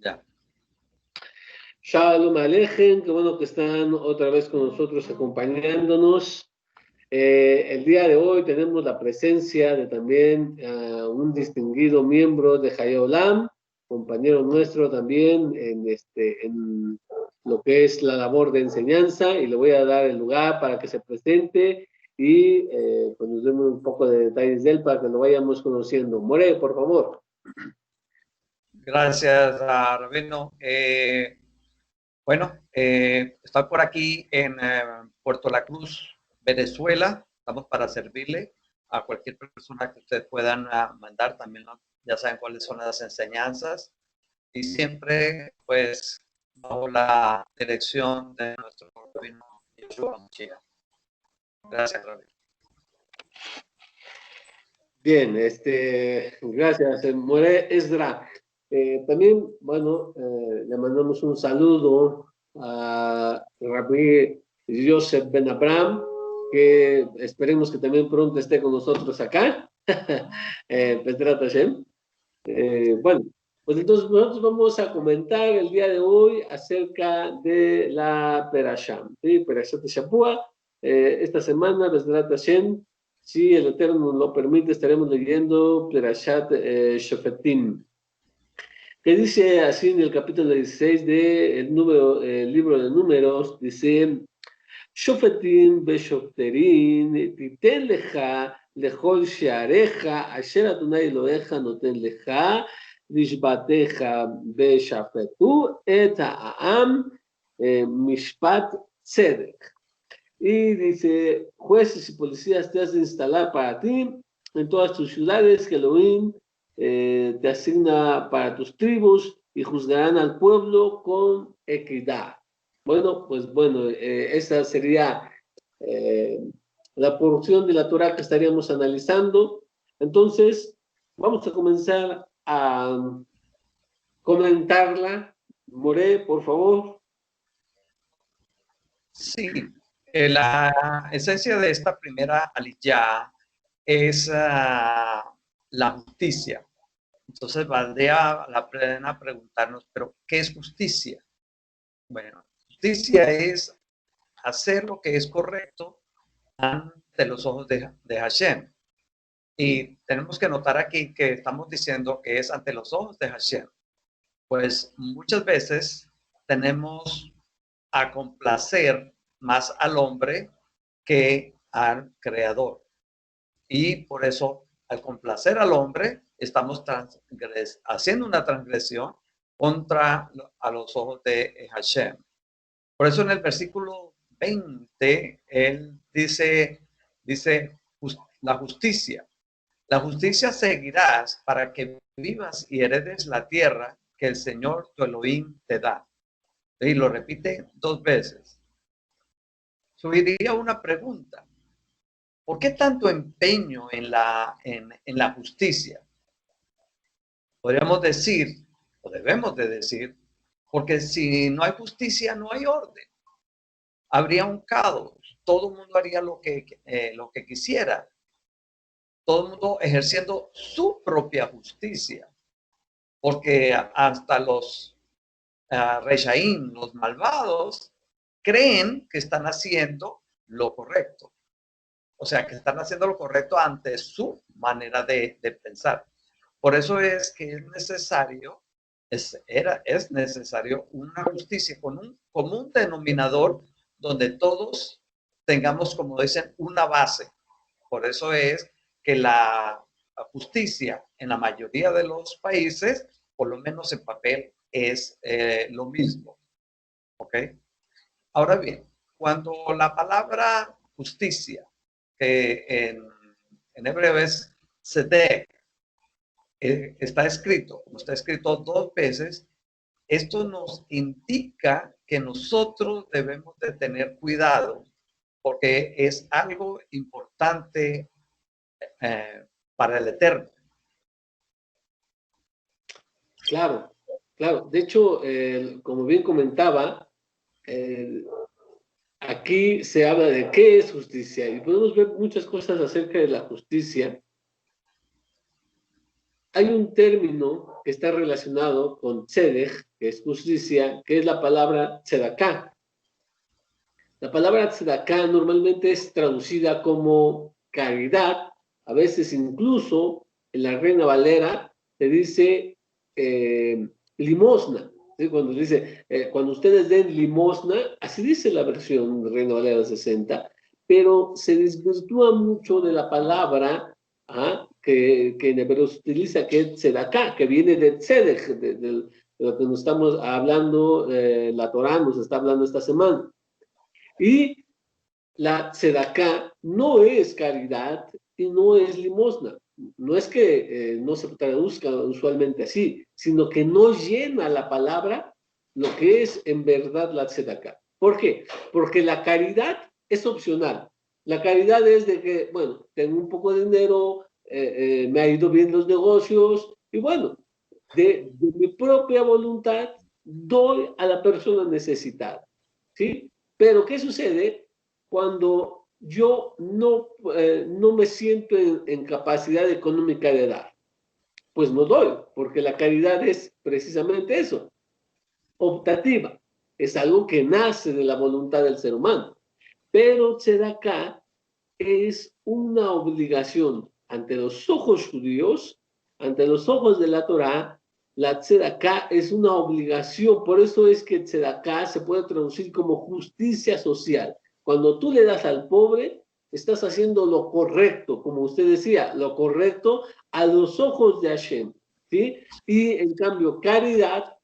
Ya. Shalom Alejem, qué bueno que están otra vez con nosotros acompañándonos. El día de hoy tenemos la presencia de también un distinguido miembro de Hayolam, compañero nuestro también en lo que es la labor de enseñanza, y le voy a dar el lugar para que se presente y pues nos demos un poco de detalles de él para que lo vayamos conociendo. More, por favor. Gracias, Rabino. Bueno, estoy por aquí en Puerto La Cruz, Venezuela. Estamos para servirle a cualquier persona que ustedes puedan mandar. También ya saben cuáles son las enseñanzas. Y siempre, pues, bajo la dirección de nuestro Rabino Yeshua Mashiach. Gracias, Rabino. Bien, gracias, More Esdra. También, bueno, le mandamos un saludo a Rabbi Joseph Ben Abraham, que esperemos que también pronto esté con nosotros acá. Pedrat Hashem. Bueno, pues entonces nosotros vamos a comentar el día de hoy acerca de la Perasham, ¿sí? Perashat Shabua. Esta semana, Pedrat Hashem, si el Eterno nos lo permite, estaremos leyendo Perashat Shofetim, que dice así en el capítulo 16 del libro de Números, dice: Shofetim beshofterin titen lecha lechol sheareja asher Adonai Eloheja noten lecha nishbateja beshafetu et ha'am mishpat tzedek. Y dice: jueces y policías te has de instalar para ti en todas tus ciudades que Elohim te asigna para tus tribus, y juzgarán al pueblo con equidad. Bueno, pues bueno, esa sería eh, la porción de la Torah que estaríamos analizando. Entonces, vamos a comenzar a comentarla. More, por favor. Sí, la esencia de esta primera aliyá es la justicia. Entonces valdría la pena preguntarnos, ¿pero qué es justicia? Bueno, justicia es hacer lo que es correcto ante los ojos de Hashem. Y tenemos que notar aquí que estamos diciendo que es ante los ojos de Hashem. Pues muchas veces tenemos a complacer más al hombre que al creador. Y por eso, al complacer al hombre, estamos haciendo una transgresión contra a los ojos de Hashem. Por eso en el versículo 20, él dice la justicia. La justicia seguirás para que vivas y heredes la tierra que el Señor tu Elohim te da. Y lo repite 2 veces. Subiría una pregunta. ¿Por qué tanto empeño en la justicia? Podríamos decir, o debemos de decir, porque si no hay justicia, no hay orden. Habría un caos. Todo el mundo haría lo que quisiera. Todo el mundo ejerciendo su propia justicia. Porque hasta los Reshaim, los malvados, creen que están haciendo lo correcto. O sea, que están haciendo lo correcto ante su manera de pensar. Por eso es que es necesario, es necesario una justicia con un común denominador donde todos tengamos, como dicen, una base. Por eso es que la justicia en la mayoría de los países, por lo menos en papel, es lo mismo. ¿Ok? Ahora bien, cuando la palabra justicia, que en hebreo es tzedek, está escrito 2 veces, esto nos indica que nosotros debemos de tener cuidado porque es algo importante para el Eterno. Claro, claro. De hecho, como bien comentaba, aquí se habla de qué es justicia, y podemos ver muchas cosas acerca de la justicia. hay un término que está relacionado con tzedek, que es justicia, que es la palabra tzedaká. La palabra tzedaká normalmente es traducida como caridad, a veces incluso en la Reina Valera se dice limosna. ¿Sí? Cuando dice, cuando ustedes den limosna, así dice la versión Reina Valera 60, pero se desvirtúa mucho de la palabra que en hebreo se utiliza, que es tzedaká, que viene de tzedek, de lo que nos estamos hablando, la Torá nos está hablando esta semana. Y la tzedaká no es caridad y no es limosna. No es que no se traduzca usualmente así, sino que no llena la palabra lo que es en verdad la tzedaká. ¿Por qué? Porque la caridad es opcional. La caridad es de que, bueno, tengo un poco de dinero, me ha ido bien los negocios, y bueno, de mi propia voluntad doy a la persona necesitada, ¿sí? Pero ¿qué sucede cuando yo no me siento en capacidad económica de dar? Pues no doy, porque la caridad es precisamente eso, optativa. Es algo que nace de la voluntad del ser humano. Pero tzedakah es una obligación ante los ojos judíos, ante los ojos de la Torá. La tzedakah es una obligación, por eso es que tzedakah se puede traducir como justicia social. Cuando tú le das al pobre, estás haciendo lo correcto, como usted decía, lo correcto a los ojos de Hashem, ¿sí? Y en cambio, caridad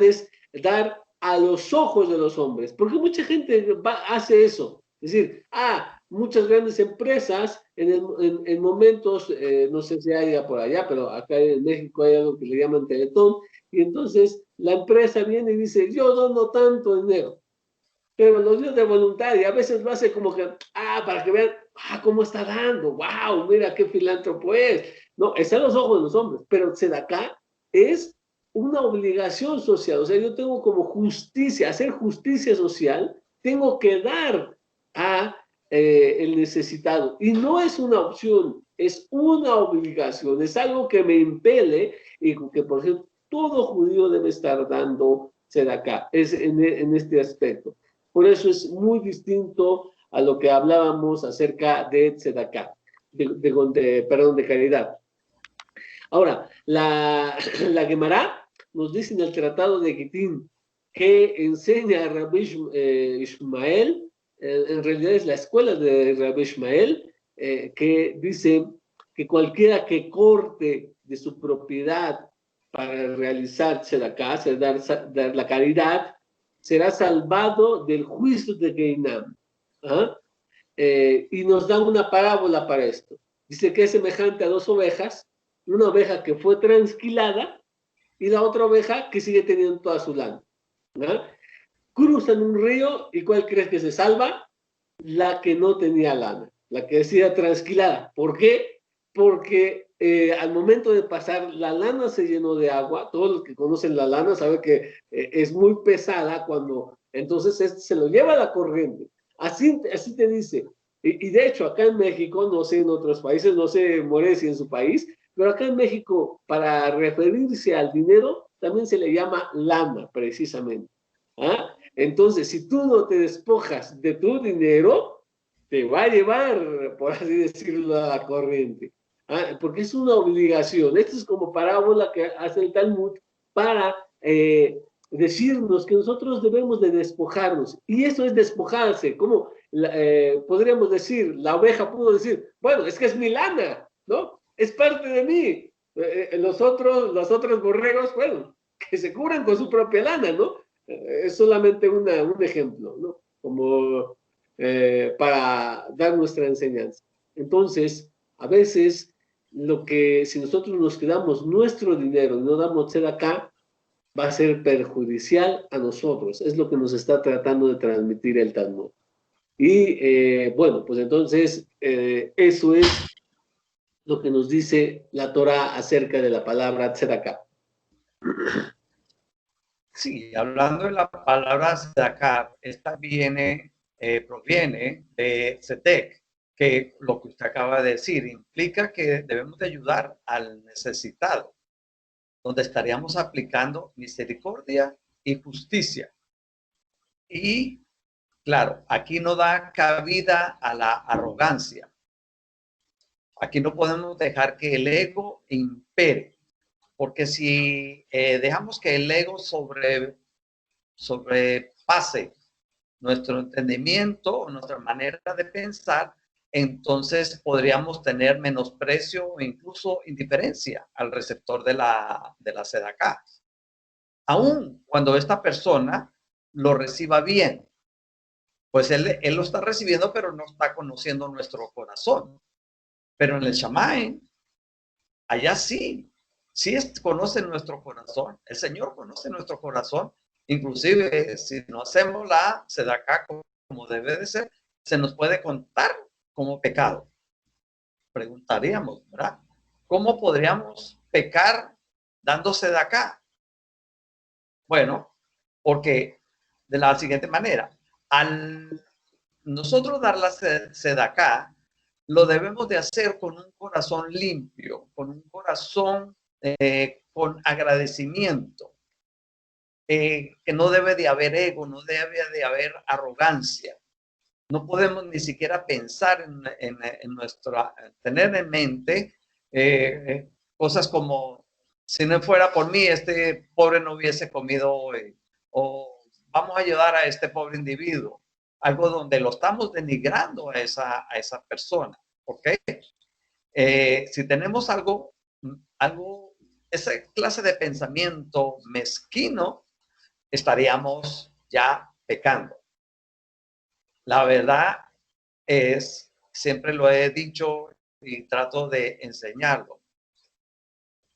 es dar a los ojos de los hombres, porque mucha gente hace eso. Es decir, muchas grandes empresas en momentos, no sé si haya por allá, pero acá en México hay algo que le llaman Teletón, y entonces la empresa viene y dice, yo dono tanto dinero, pero los días de voluntad, y a veces lo hace como que, para que vean, cómo está dando, wow, mira qué filántropo es. No, es a los ojos de los hombres, pero tzedakah es una obligación social, o sea, yo tengo como justicia, hacer justicia social, tengo que dar a el necesitado, y no es una opción, es una obligación, es algo que me impele, y que por cierto, todo judío debe estar dando tzedakah, es en este aspecto. Por eso es muy distinto a lo que hablábamos acerca de tzedakah, de caridad. Ahora, la Gemara nos dice en el Tratado de Gitín que enseña a Rabbi Ishmael, en realidad es la escuela de Rabbi Ishmael, que dice que cualquiera que corte de su propiedad para realizar tzedakah, dar la caridad, será salvado del juicio de Geinam. Y nos da una parábola para esto. Dice que es semejante a dos ovejas, una oveja que fue transquilada y la otra oveja que sigue teniendo toda su lana. Cruzan un río y ¿cuál crees que se salva? La que no tenía lana, la que decía transquilada. ¿Por qué? Porque al momento de pasar, la lana se llenó de agua. Todos los que conocen la lana saben que es muy pesada cuando entonces se lo lleva a la corriente. Así te dice. Y de hecho, acá en México, no sé en otros países, no sé, More, si en su país, pero acá en México, para referirse al dinero, también se le llama lana, precisamente. Entonces, si tú no te despojas de tu dinero, te va a llevar, por así decirlo, a la corriente. Porque es una obligación. Esto es como parábola que hace el Talmud para decirnos que nosotros debemos de despojarnos. Y eso es despojarse. Como podríamos decir, la oveja pudo decir, bueno, es que es mi lana, ¿no? Es parte de mí. Los otros borregos, bueno, que se cubran con su propia lana, ¿no? Es solamente un ejemplo, ¿no? Como para dar nuestra enseñanza. Entonces, a veces, si nosotros nos quedamos nuestro dinero y no damos tzedakah, va a ser perjudicial a nosotros. Es lo que nos está tratando de transmitir el Talmud. Y bueno, pues entonces, eso es lo que nos dice la Torá acerca de la palabra tzedakah. Sí, hablando de la palabra tzedakah, esta proviene de tzedek, que lo que usted acaba de decir implica que debemos de ayudar al necesitado, donde estaríamos aplicando misericordia y justicia. Y claro, aquí no da cabida a la arrogancia. Aquí no podemos dejar que el ego impere, porque si dejamos que el ego sobrepase nuestro entendimiento o nuestra manera de pensar, entonces podríamos tener menosprecio o incluso indiferencia al receptor de la sedacá. Aún cuando esta persona lo reciba bien, pues él lo está recibiendo, pero no está conociendo nuestro corazón. Pero en el Shammai, allá sí, conoce nuestro corazón. El Señor conoce nuestro corazón. Inclusive, si no hacemos la sedacá como debe de ser, se nos puede contar como pecado. Preguntaríamos, ¿verdad? ¿Cómo podríamos pecar dando sedacá? Bueno, porque de la siguiente manera, al nosotros dar la sedacá, lo debemos de hacer con un corazón limpio, con un corazón con agradecimiento, que no debe de haber ego, no debe de haber arrogancia. No podemos ni siquiera pensar en nuestra, tener en mente cosas como, si no fuera por mí, este pobre no hubiese comido hoy, o vamos a ayudar a este pobre individuo, algo donde lo estamos denigrando a esa persona, ¿ok? Si tenemos algo, esa clase de pensamiento mezquino, estaríamos ya pecando. La verdad es, siempre lo he dicho y trato de enseñarlo.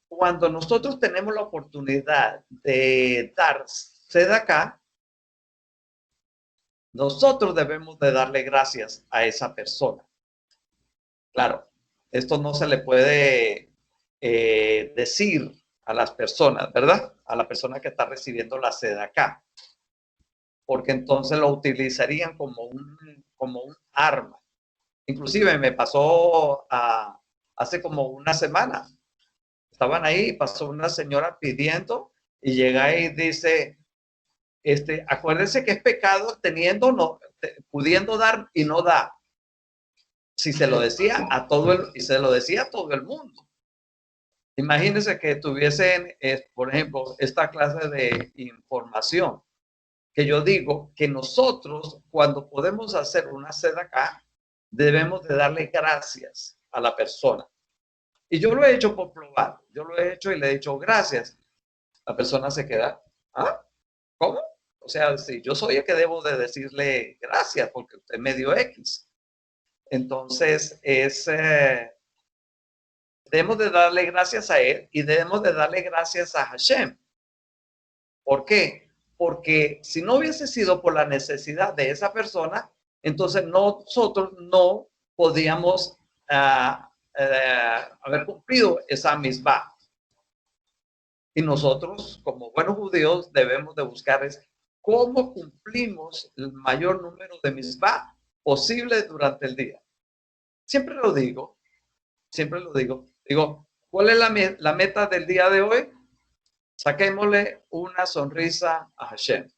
Cuando nosotros tenemos la oportunidad de dar sedacá, nosotros debemos de darle gracias a esa persona. Claro, esto no se le puede decir a las personas, ¿verdad? A la persona que está recibiendo la sedacá, porque entonces lo utilizarían como un arma. Inclusive me pasó hace como una semana. Estaban ahí, pasó una señora pidiendo y llega y dice, acuérdense que es pecado teniendo, no, pudiendo dar y no da. Si se lo decía a todo el mundo. Imagínense que tuviesen, por ejemplo, esta clase de información, que yo digo que nosotros cuando podemos hacer una sedacá, debemos de darle gracias a la persona. Y yo lo he hecho por probar, yo lo he hecho y le he dicho gracias. La persona se queda, ¿ah? ¿Cómo? O sea, si yo soy el que debo de decirle gracias porque usted me dio X. Entonces, debemos de darle gracias a él y debemos de darle gracias a Hashem. ¿Por qué? Porque si no hubiese sido por la necesidad de esa persona, entonces nosotros no podíamos haber cumplido esa misma. Y nosotros, como buenos judíos, debemos de buscar cómo cumplimos el mayor número de misbah posible durante el día. Siempre lo digo. Digo, ¿cuál es la meta del día de hoy? Saquémosle una sonrisa a Hashem.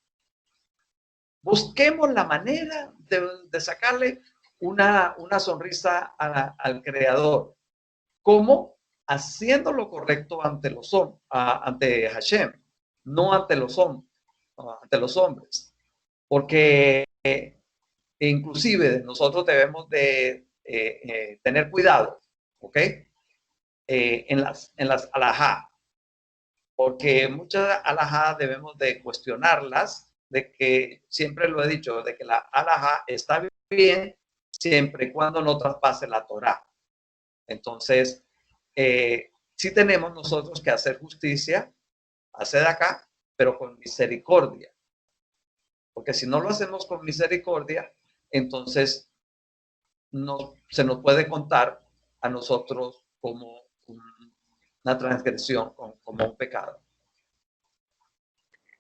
Busquemos la manera de sacarle una sonrisa al Creador. ¿Cómo? Haciendo lo correcto ante Hashem, no ante los hombres. Porque inclusive nosotros debemos de tener cuidado, ¿ok? En las alajá, porque muchas alajá debemos de cuestionarlas, de que siempre lo he dicho, de que la alajá está bien siempre y cuando no traspase la Torá. Entonces, sí tenemos nosotros que hacer justicia, hacer acá, pero con misericordia. Porque si no lo hacemos con misericordia, entonces se nos puede contar a nosotros como una transgresión, como un pecado.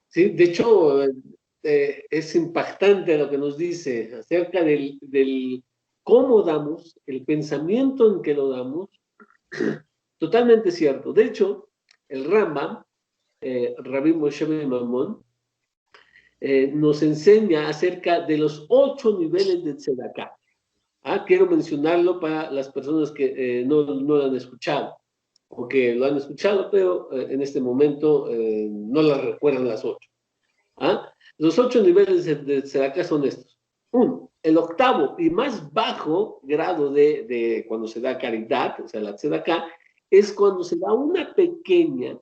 Sí, de hecho, es impactante lo que nos dice acerca del cómo damos, el pensamiento en que lo damos, totalmente cierto. De hecho, el Rambam, Rabbi Moshe ben Maimón, nos enseña acerca de los 8 niveles de tzedakah. Quiero mencionarlo para las personas que no lo han escuchado, o que lo han escuchado, pero en este momento no las recuerdan las 8. Los 8 niveles de tzedakah son estos. Uno, el octavo y más bajo grado de cuando se da caridad, o sea, la tzedakah, es cuando se da una pequeña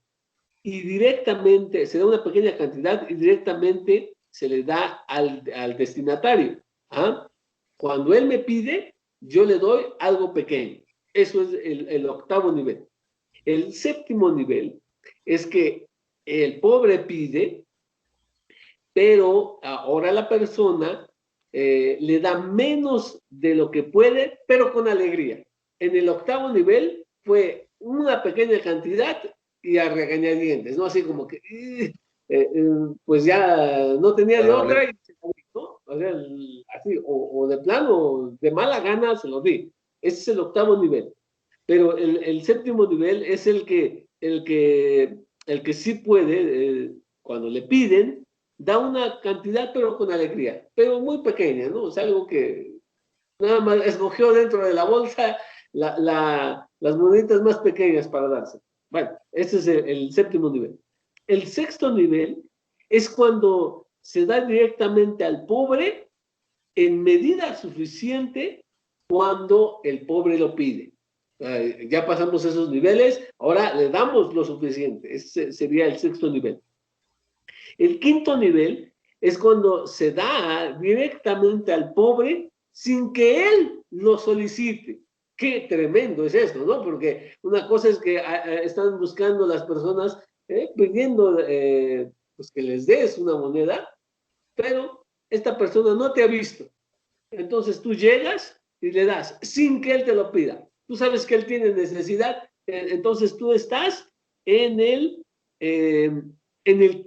y directamente, se da una pequeña cantidad y directamente se le da al destinatario. Cuando él me pide, yo le doy algo pequeño. Eso es el octavo nivel. El séptimo nivel es que el pobre pide, pero ahora la persona le da menos de lo que puede, pero con alegría. En el octavo nivel fue una pequeña cantidad y a regañadientes, ¿no? Así como que, pues ya no tenía de otra y se lo di, ¿no? O sea, así, o de plano, de mala gana se lo di. Ese es el octavo nivel. Pero el séptimo nivel es el que sí puede, cuando le piden, da una cantidad, pero con alegría, pero muy pequeña, ¿no? O sea, algo que nada más escogió dentro de la bolsa las moneditas más pequeñas para darse. Bueno, ese es el séptimo nivel. El sexto nivel es cuando se da directamente al pobre en medida suficiente cuando el pobre lo pide. Ya pasamos esos niveles, ahora le damos lo suficiente. Ese sería el sexto nivel. El quinto nivel es cuando se da directamente al pobre sin que él lo solicite. Qué tremendo es esto, ¿no? Porque una cosa es que están buscando las personas pidiendo pues que les des una moneda, pero esta persona no te ha visto. Entonces tú llegas y le das sin que él te lo pida. Tú sabes que él tiene necesidad, entonces tú estás en el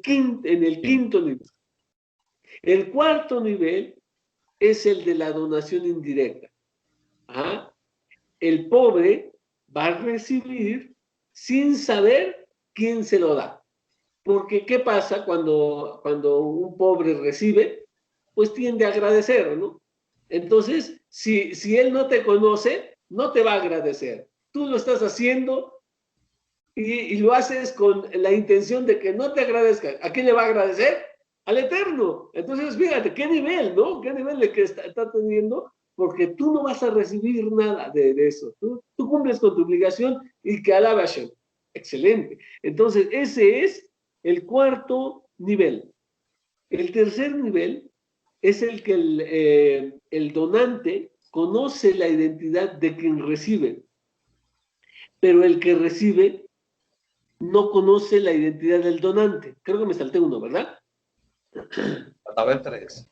quinto nivel. El cuarto nivel es el de la donación indirecta. El pobre va a recibir sin saber quién se lo da. Porque ¿qué pasa cuando un pobre recibe? Pues tiende a agradecer, ¿no? Entonces, si él no te conoce, no te va a agradecer. Tú lo estás haciendo y lo haces con la intención de que no te agradezca. ¿A quién le va a agradecer? Al Eterno. Entonces, fíjate, qué nivel, ¿no? Qué nivel de que está teniendo, porque tú no vas a recibir nada de eso. Tú cumples con tu obligación y que alaba a Hashem. Excelente. Entonces, ese es el cuarto nivel. El tercer nivel es el que el donante conoce la identidad de quien recibe, pero el que recibe no conoce la identidad del donante. Creo que me salté uno, ¿verdad? Faltaba el 3.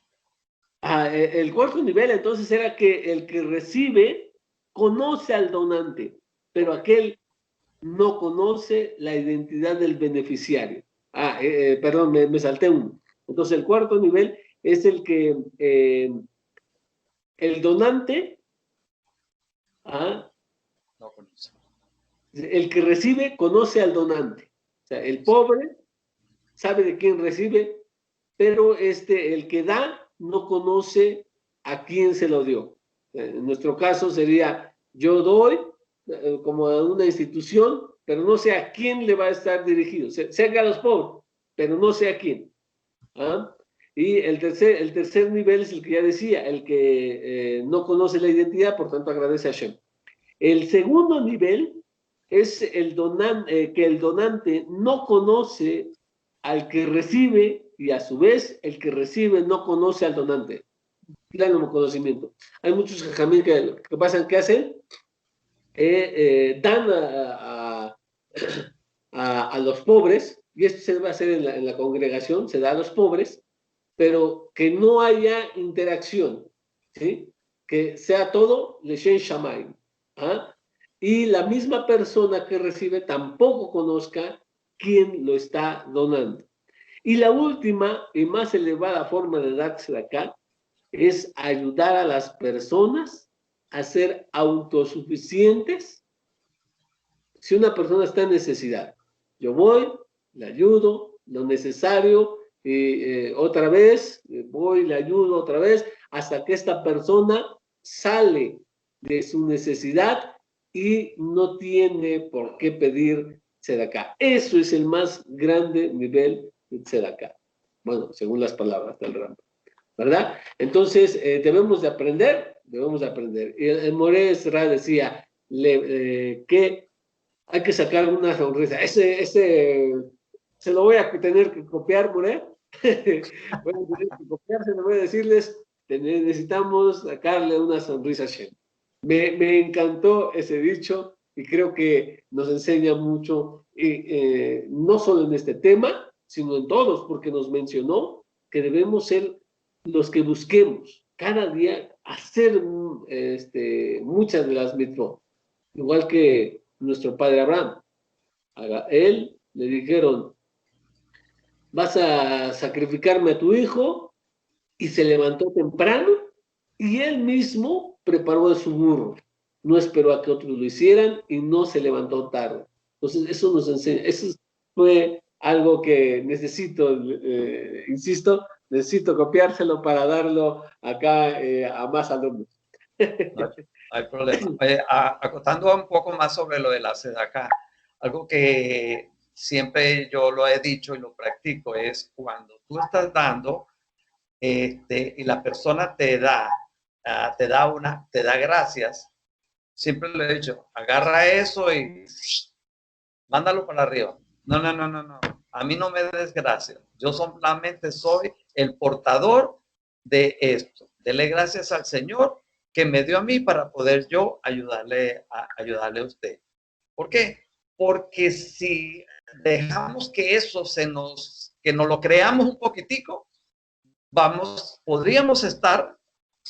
El cuarto nivel entonces era que el que recibe conoce al donante, pero aquel no conoce la identidad del beneficiario. Perdón, me salté uno. Entonces el cuarto nivel es el que el donante, No conoce. el que recibe conoce al donante. O sea, el pobre sabe de quién recibe, pero el que da no conoce a quién se lo dio. En nuestro caso sería, yo doy como a una institución, pero no sé a quién le va a estar dirigido. Sé que a los pobres, pero no sé a quién. Y el tercer nivel es el que ya decía, el que no conoce la identidad, por tanto agradece a Hashem. El segundo nivel es que el donante no conoce al que recibe y a su vez el que recibe no conoce al donante. Pleno conocimiento. Hay muchos jajamín que pasan, ¿qué hacen? Dan a los pobres, y esto se va a hacer en la congregación, se da a los pobres, pero que no haya interacción, ¿sí? Que sea todo Leshen Shamayim. Y la misma persona que recibe tampoco conozca quién lo está donando. Y la última y más elevada forma de darse de acá es ayudar a las personas a ser autosuficientes si una persona está en necesidad. Yo voy, le ayudo, lo necesario, otra vez, voy, le ayudo otra vez, hasta que esta persona sale de su necesidad y no tiene por qué pedir tzedaká. Eso es el más grande nivel de tzedaká. Bueno, según las palabras del Rambam, ¿verdad? Entonces, debemos de aprender. Y el Moré Esra decía que hay que sacar una sonrisa. Ese se lo voy a tener que copiar, Moré. Voy a tener que copiar, se lo voy a decirles, necesitamos sacarle una sonrisa a Shem. Me encantó ese dicho y creo que nos enseña mucho, no solo en este tema, sino en todos, porque nos mencionó que debemos ser los que busquemos cada día hacer muchas de las mitzvot, igual que nuestro padre Abraham. A él le dijeron, vas a sacrificarme a tu hijo, y se levantó temprano y él mismo preparó a su burro. No esperó a que otros lo hicieran y no se levantó tarde. Entonces, eso nos enseña, eso fue algo que necesito, insisto, necesito copiárselo para darlo acá a más alumnos. No hay problema. Acotando un poco más sobre lo de la tzedaká, algo que siempre yo lo he dicho y lo practico es cuando tú estás dando y la persona te da gracias, siempre le he dicho, agarra eso y mándalo para arriba. No, no, no, no, no. A mí no me des gracias. Yo solamente soy el portador de esto. Dele gracias al Señor que me dio a mí para poder yo ayudarle a usted. ¿Por qué? Porque si dejamos que eso que nos lo creamos un poquitico, podríamos estar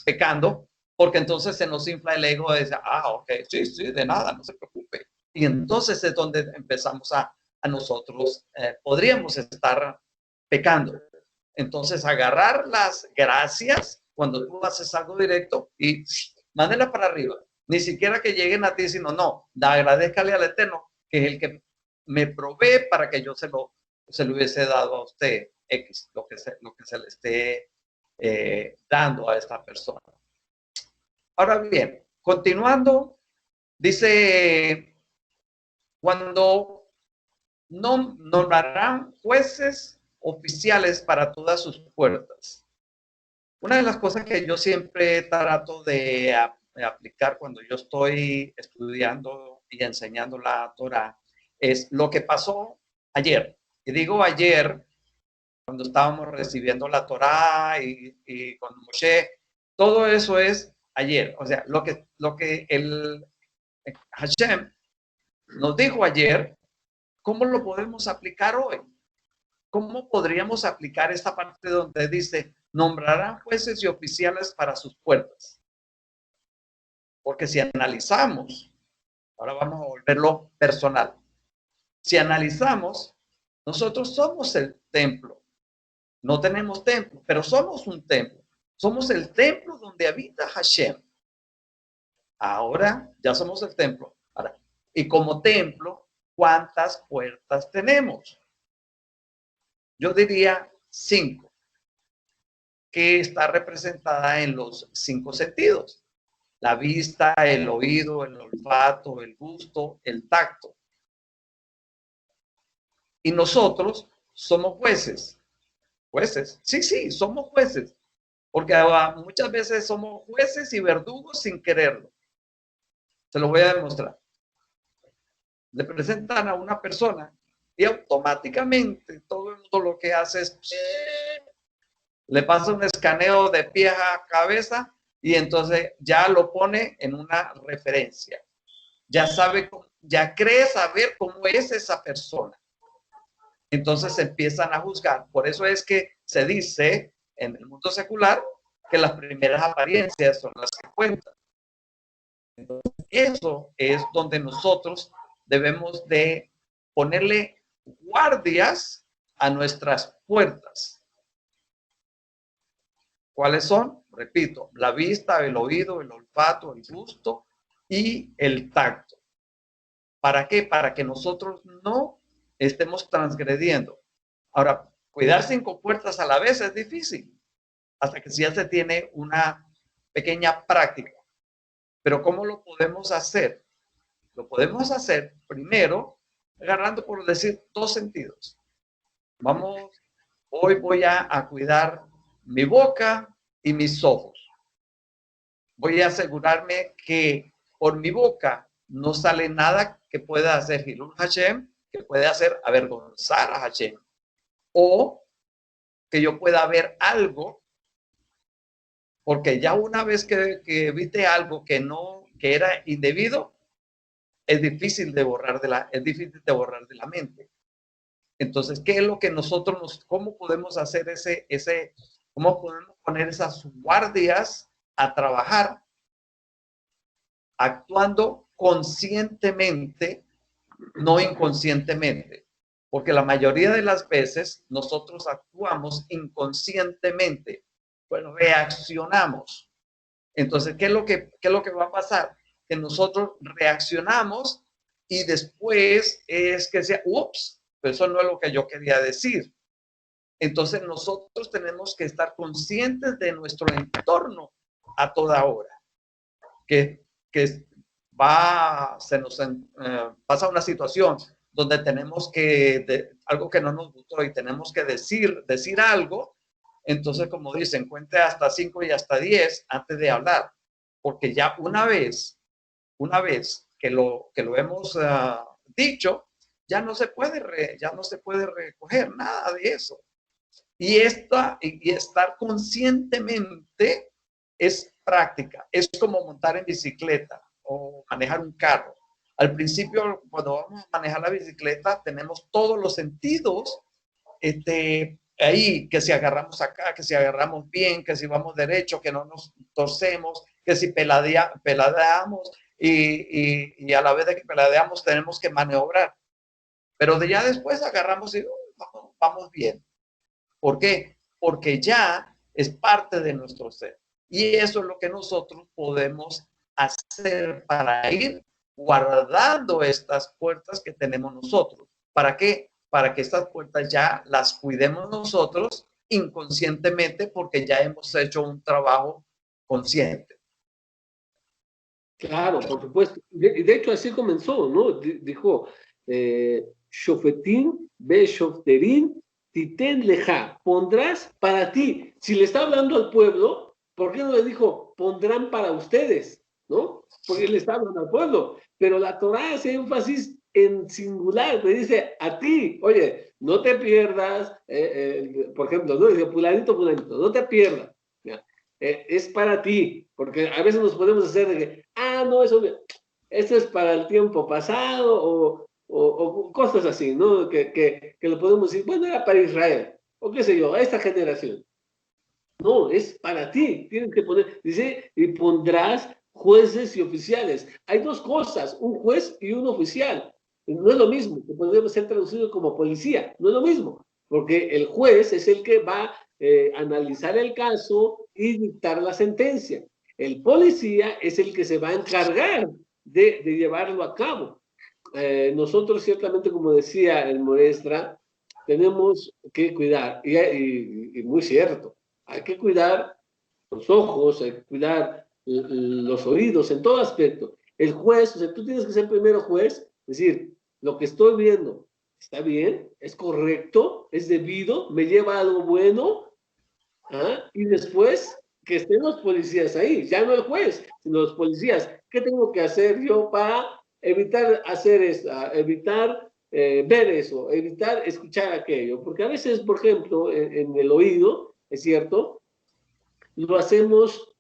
pecando, porque entonces se nos infla el ego de decir, ok, sí, de nada, no se preocupe. Y entonces es donde empezamos a nosotros, podríamos estar pecando. Entonces, agarrar las gracias cuando tú haces algo directo y mándela para arriba. Ni siquiera que lleguen a ti, sino no, agradezcale al Eterno, que es el que me provee para que yo se lo hubiese dado a usted, X, lo que se le esté dando a esta persona. Ahora bien, continuando, dice, cuando no nombrarán jueces oficiales para todas sus puertas. Una de las cosas que yo siempre trato de aplicar cuando yo estoy estudiando y enseñando la Torah es lo que pasó ayer. Y digo ayer, cuando estábamos recibiendo la Torah y con Moshe, todo eso es ayer. O sea, lo que el Hashem nos dijo ayer, ¿cómo lo podemos aplicar hoy? ¿Cómo podríamos aplicar esta parte donde dice, nombrarán jueces y oficiales para sus puertas? Porque si analizamos, ahora vamos a volverlo personal. Si analizamos, nosotros somos el templo. No tenemos templo, pero somos un templo. Somos el templo donde habita Hashem. Ahora ya somos el templo. Ahora, y como templo, ¿cuántas puertas tenemos? Yo diría 5, que está representada en los 5 sentidos. La vista, el oído, el olfato, el gusto, el tacto. Y nosotros somos jueces. ¿Jueces? Sí, somos jueces. Porque muchas veces somos jueces y verdugos sin quererlo. Se lo voy a demostrar. Le presentan a una persona y automáticamente todo el mundo lo que hace es le pasa un escaneo de pie a cabeza y entonces ya lo pone en una referencia. Ya sabe, ya cree saber cómo es esa persona. Entonces empiezan a juzgar. Por eso es que se dice en el mundo secular que las primeras apariencias son las que cuentan. Entonces, eso es donde nosotros debemos de ponerle guardias a nuestras puertas. ¿Cuáles son? repito, la vista, el oído, el olfato, el gusto y el tacto. ¿Para qué? Para que nosotros no estemos transgrediendo. Ahora, cuidar 5 puertas a la vez es difícil, hasta que ya se tiene una pequeña práctica. Pero ¿cómo lo podemos hacer? Lo podemos hacer primero agarrando, por decir, 2 sentidos. Hoy voy a cuidar mi boca y mis ojos. Voy a asegurarme que por mi boca no sale nada que pueda hacer Hilul Hashem, que pueda hacer avergonzar a Hashem, o que yo pueda ver algo, porque ya una vez que viste algo que era indebido, es difícil de borrar de la mente. Entonces, ¿qué es lo que cómo podemos hacer cómo podemos poner esas guardias a trabajar actuando conscientemente, no inconscientemente? Porque la mayoría de las veces nosotros actuamos inconscientemente, bueno, reaccionamos. Entonces, ¿qué es lo que va a pasar? Que nosotros reaccionamos y después es que sea, ups, pero eso no es lo que yo quería decir. Entonces nosotros tenemos que estar conscientes de nuestro entorno a toda hora. Que se nos pasa una situación donde tenemos algo que no nos gustó y tenemos que decir algo, entonces como dicen, cuente hasta 5 y hasta 10 antes de hablar, porque ya una vez que lo hemos dicho, ya no se puede recoger nada de eso. Y estar conscientemente es práctica, es como montar en bicicleta o manejar un carro. Al principio, cuando vamos a manejar la bicicleta, tenemos todos los sentidos ahí, que si agarramos acá, que si agarramos bien, que si vamos derecho, que no nos torcemos, que si peladeamos y a la vez de que peladeamos tenemos que maniobrar. Pero ya después agarramos y vamos bien. ¿Por qué? Porque ya es parte de nuestro ser. Y eso es lo que nosotros podemos hacer para ir guardando estas puertas que tenemos nosotros. ¿Para qué? Para que estas puertas ya las cuidemos nosotros inconscientemente, porque ya hemos hecho un trabajo consciente. Claro, por supuesto. De hecho, así comenzó, ¿no? Dijo, Shofetín, Be Shofterín, Titen Leja, pondrás para ti. Si le está hablando al pueblo, ¿por qué no le dijo, pondrán para ustedes? ¿No? Porque le está hablando al pueblo. Pero la Torá hace énfasis en singular, le dice a ti, oye, no te pierdas, por ejemplo, ¿no? Dice, fulanito, no te pierdas. ¿Ya? Es para ti, porque a veces nos podemos hacer de que, no, eso es para el tiempo pasado, o cosas así, ¿no? Que lo podemos decir, bueno, era para Israel, o qué sé yo, a esta generación. No, es para ti, tienes que poner, dice, y pondrás jueces y oficiales. Hay 2 cosas, un juez y un oficial. No es lo mismo, que podría ser traducido como policía, no es lo mismo, porque el juez es el que va a analizar el caso y dictar la sentencia. El policía es el que se va a encargar de llevarlo a cabo. Nosotros ciertamente, como decía el Morestra, tenemos que cuidar, y muy cierto, hay que cuidar los ojos, hay que cuidar los oídos, en todo aspecto. El juez, o sea, tú tienes que ser primero juez, es decir, lo que estoy viendo, ¿está bien? ¿Es correcto? ¿Es debido? ¿Me lleva a algo bueno? Y después, que estén los policías ahí, ya no el juez, sino los policías. ¿Qué tengo que hacer yo para evitar hacer eso, evitar ver eso, evitar escuchar aquello? Porque a veces, por ejemplo, en el oído, es cierto, lo hacemos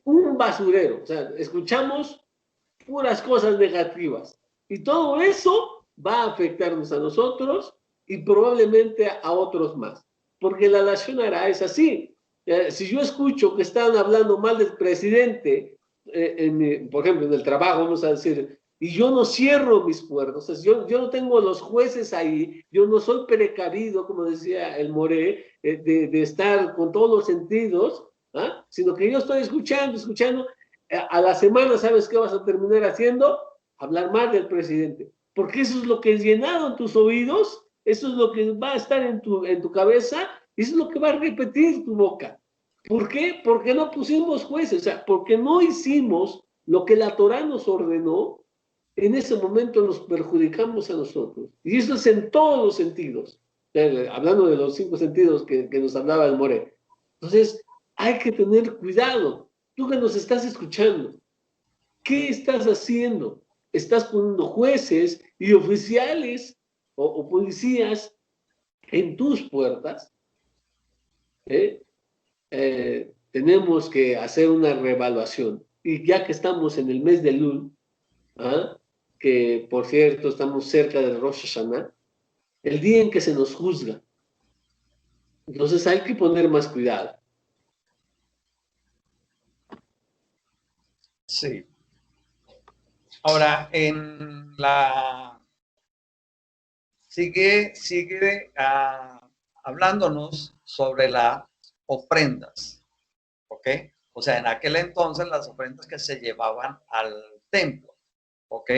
un basurero, o sea, escuchamos puras cosas negativas. Y todo eso va a afectarnos a nosotros y probablemente a otros más. Porque la Lashon Hara es así. Si yo escucho que están hablando mal del presidente, por ejemplo, en el trabajo, vamos a decir, y yo no cierro mis puertas, o sea, yo no tengo los jueces ahí, yo no soy precavido, como decía el Moré, de estar con todos los sentidos, ¿ah? Sino que yo estoy escuchando. A la semana, ¿sabes qué vas a terminar haciendo? Hablar mal del presidente. Porque eso es lo que es llenado en tus oídos, eso es lo que va a estar en tu cabeza, y eso es lo que va a repetir tu boca. ¿Por qué? Porque no pusimos jueces, o sea, porque no hicimos lo que la Torá nos ordenó. En ese momento nos perjudicamos a nosotros. Y eso es en todos los sentidos. Hablando de los 5 sentidos que nos hablaba el More. Entonces, hay que tener cuidado. Tú que nos estás escuchando, ¿qué estás haciendo? ¿Estás poniendo jueces y oficiales o policías en tus puertas? ¿Eh? Tenemos que hacer una reevaluación. Y ya que estamos en el mes de Lul, ¿ah? Que por cierto estamos cerca del Rosh Hashanah, el día en que se nos juzga. Entonces hay que poner más cuidado. Sí. Ahora, sigue hablándonos sobre las ofrendas, ¿ok? O sea, en aquel entonces las ofrendas que se llevaban al templo, ¿ok?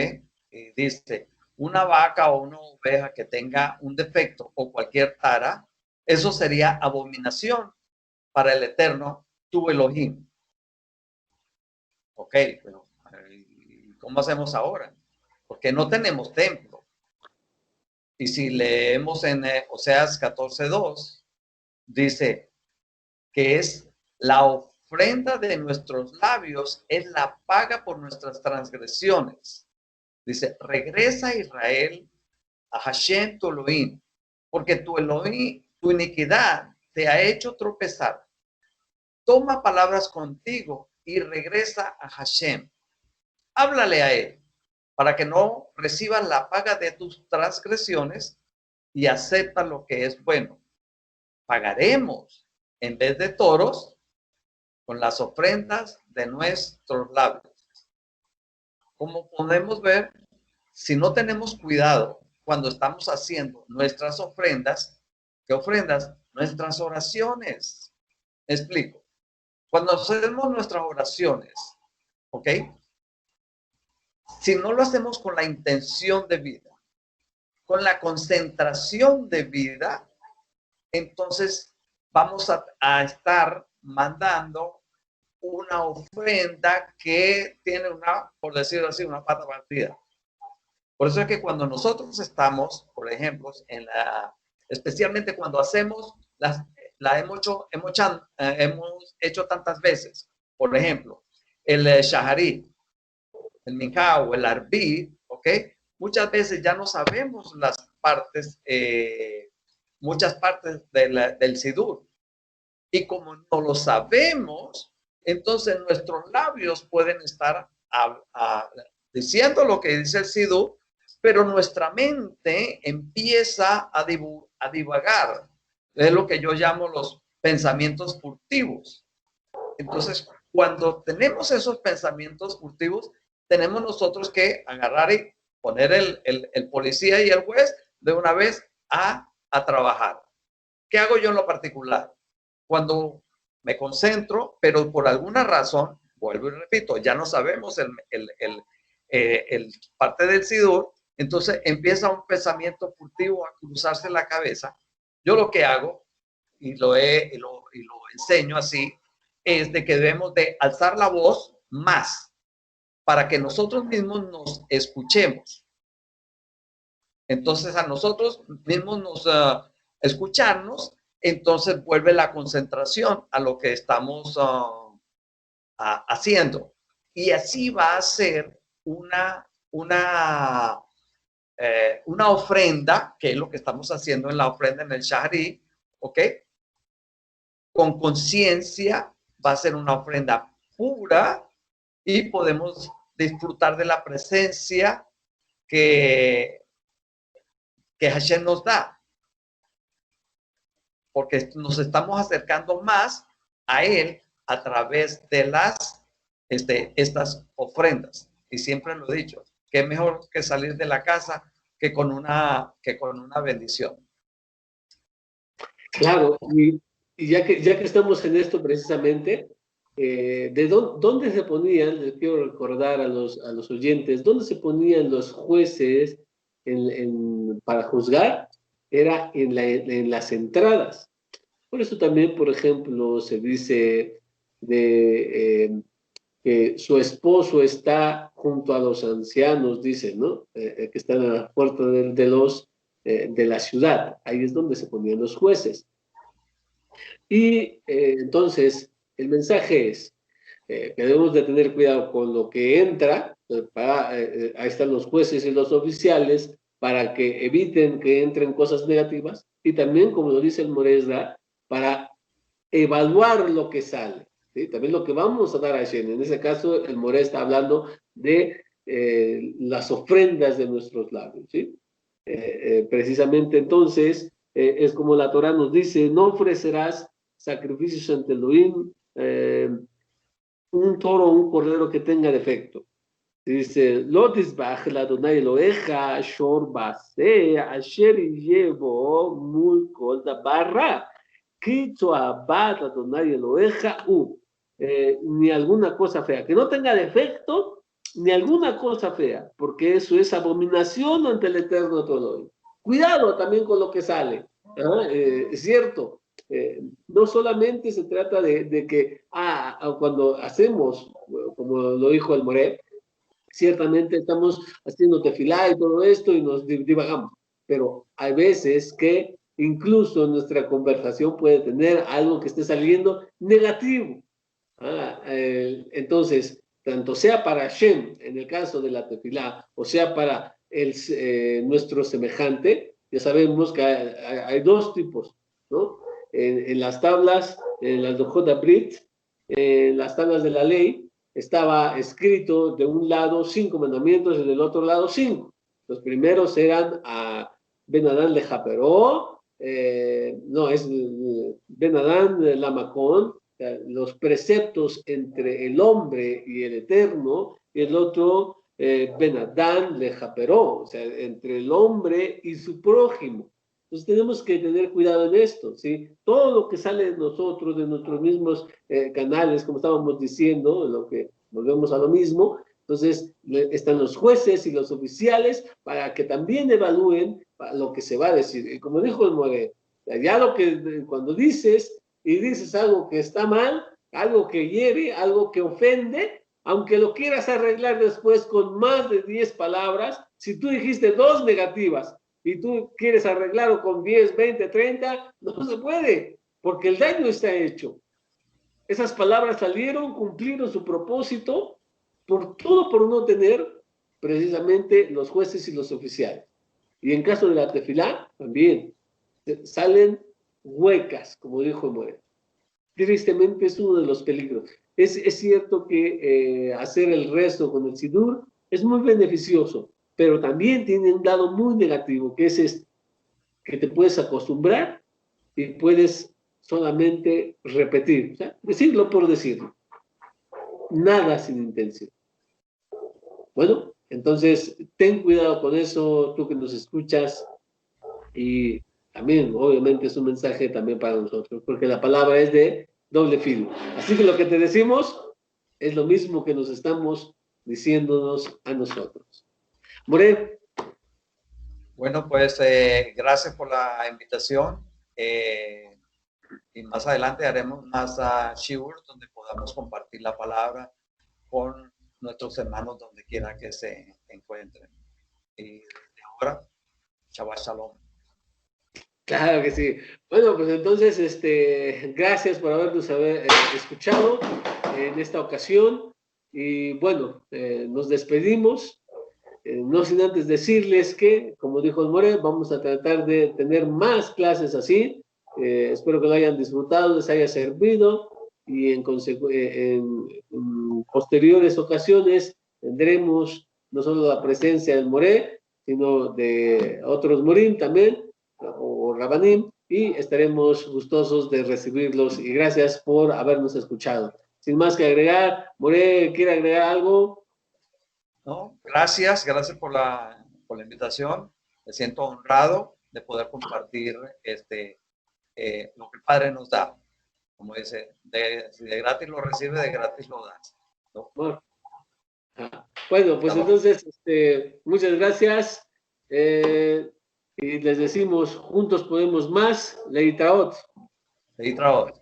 Y dice, una vaca o una oveja que tenga un defecto o cualquier tara, eso sería abominación para el Eterno, tu Elohim. Ok, pero ¿cómo hacemos ahora? Porque no tenemos templo. Y si leemos en Oseas 14:2, dice que es la ofrenda de nuestros labios, es la paga por nuestras transgresiones. Dice, regresa Israel a Hashem tu Elohim, porque tu Elohim, tu iniquidad te ha hecho tropezar. Toma palabras contigo y regresa a Hashem. Háblale a él para que no recibas la paga de tus transgresiones y acepta lo que es bueno. Pagaremos en vez de toros con las ofrendas de nuestros labios. Como podemos ver, si no tenemos cuidado cuando estamos haciendo nuestras ofrendas, ¿qué ofrendas? Nuestras oraciones. ¿Me explico? Cuando hacemos nuestras oraciones, ¿ok? Si no lo hacemos con la intención de vida, con la concentración de vida, entonces vamos a estar mandando una ofrenda que tiene una, por decirlo así, una pata partida. Por eso es que cuando nosotros estamos, por ejemplo, especialmente cuando hacemos, la hemos hecho tantas veces. Por ejemplo, el Shaharit, el Minjá o el Arbit, ¿ok? Muchas veces ya no sabemos las partes, muchas partes del Sidur. Y como no lo sabemos, entonces nuestros labios pueden estar diciendo lo que dice el Sidur, pero nuestra mente empieza a divagar. Es lo que yo llamo los pensamientos furtivos. Entonces, cuando tenemos esos pensamientos furtivos, tenemos nosotros que agarrar y poner el policía y el juez de una vez a trabajar. ¿Qué hago yo en lo particular? Cuando me concentro, pero por alguna razón, vuelvo y repito, ya no sabemos el parte del Sidur, entonces empieza un pensamiento furtivo a cruzarse la cabeza. Yo lo que hago, y lo enseño así, es de que debemos de alzar la voz más para que nosotros mismos nos escuchemos. Entonces a nosotros mismos nos escucharnos, entonces vuelve la concentración a lo que estamos haciendo. Y así va a ser una ofrenda, que es lo que estamos haciendo en la ofrenda en el Shahri, ¿ok? Con conciencia, va a ser una ofrenda pura y podemos disfrutar de la presencia que Hashem nos da, porque nos estamos acercando más a Él a través de estas ofrendas. Y siempre lo he dicho, que es mejor que salir de la casa que con una bendición. Claro, y ya que estamos en esto precisamente, ¿dónde se ponían? Les quiero recordar a los oyentes, ¿dónde se ponían los jueces para juzgar? Era en las entradas. Por eso también, por ejemplo, se dice que su esposo está junto a los ancianos, dice, ¿no? Que están a la puerta de la ciudad. Ahí es donde se ponían los jueces. Y entonces, el mensaje es que debemos de tener cuidado con lo que entra, ahí están los jueces y los oficiales, para que eviten que entren cosas negativas, y también, como lo dice el Moresda, para evaluar lo que sale, ¿sí? También lo que vamos a dar a Hashem. En ese caso, el Moré está hablando de las ofrendas de nuestros labios, ¿sí? Precisamente entonces, es como la Torah nos dice, no ofrecerás sacrificios ante Elohim, un toro o un cordero que tenga defecto. Dice, lo tisbach la Adonai Eloheja shor base asher llevo muy kol dabarra kitzo abad Adonai Eloheja ni alguna cosa fea, que no tenga defecto ni alguna cosa fea, porque eso es abominación ante el Eterno todo. Cuidado también con lo que sale, ¿ah? Es cierto, no solamente se trata de que cuando hacemos, como lo dijo el Moré, ciertamente estamos haciendo tefilá y todo esto y nos divagamos, pero hay veces que incluso nuestra conversación puede tener algo que esté saliendo negativo. Entonces, tanto sea para Hashem, en el caso de la tefilá, o sea para nuestro semejante, ya sabemos que hay dos tipos, ¿no? En las tablas, en las Lojot Brit, en las tablas de la ley, estaba escrito de un lado 5 mandamientos y del otro lado 5. Los primeros eran a Ben Adán le Japeró, no, es Ben Adán Lamacón, los preceptos entre el hombre y el Eterno, y el otro Ben Adán le Japeró, o sea, entre el hombre y su prójimo. Entonces tenemos que tener cuidado en esto, ¿sí? Todo lo que sale de nosotros, de nuestros mismos canales, como estábamos diciendo, lo que volvemos a lo mismo, entonces están los jueces y los oficiales para que también evalúen lo que se va a decir. Y como dijo el More, ya cuando dices y dices algo que está mal, algo que hiere, algo que ofende, aunque lo quieras arreglar después con más de 10 palabras, si tú dijiste 2 negativas, y tú quieres arreglarlo con 10, 20, 30, no se puede, porque el daño está hecho. Esas palabras salieron, cumplieron su propósito, por no tener precisamente los jueces y los oficiales. Y en caso de la tefilá, también salen huecas, como dijo Moed. Tristemente es uno de los peligros. Es cierto que hacer el rezo con el sidur es muy beneficioso, pero también tiene un lado muy negativo, que es que te puedes acostumbrar y puedes solamente repetir, o sea, decirlo por decirlo, nada sin intención. Bueno, entonces ten cuidado con eso, tú que nos escuchas, y también obviamente es un mensaje también para nosotros, porque la palabra es de doble filo. Así que lo que te decimos es lo mismo que nos estamos diciéndonos a nosotros. More. Bueno, pues gracias por la invitación. Y más adelante haremos más shiur donde podamos compartir la palabra con nuestros hermanos donde quiera que se encuentren. Y desde ahora, Shabbat Shalom. Claro que sí. Bueno, pues entonces, gracias por habernos escuchado en esta ocasión. Y bueno, nos despedimos. No sin antes decirles que, como dijo el More, vamos a tratar de tener más clases así. Espero que lo hayan disfrutado, les haya servido y en posteriores ocasiones tendremos no solo la presencia del More, sino de otros Morim también, o Rabanim, y estaremos gustosos de recibirlos y gracias por habernos escuchado. Sin más que agregar, More, ¿quiere agregar algo? No, gracias por la invitación. Me siento honrado de poder compartir lo que el Padre nos da. como dice, si de gratis lo recibe, de gratis lo das, ¿no? Bueno, pues entonces, muchas gracias. Y les decimos, juntos podemos más, Leitaot. Leí trabajo.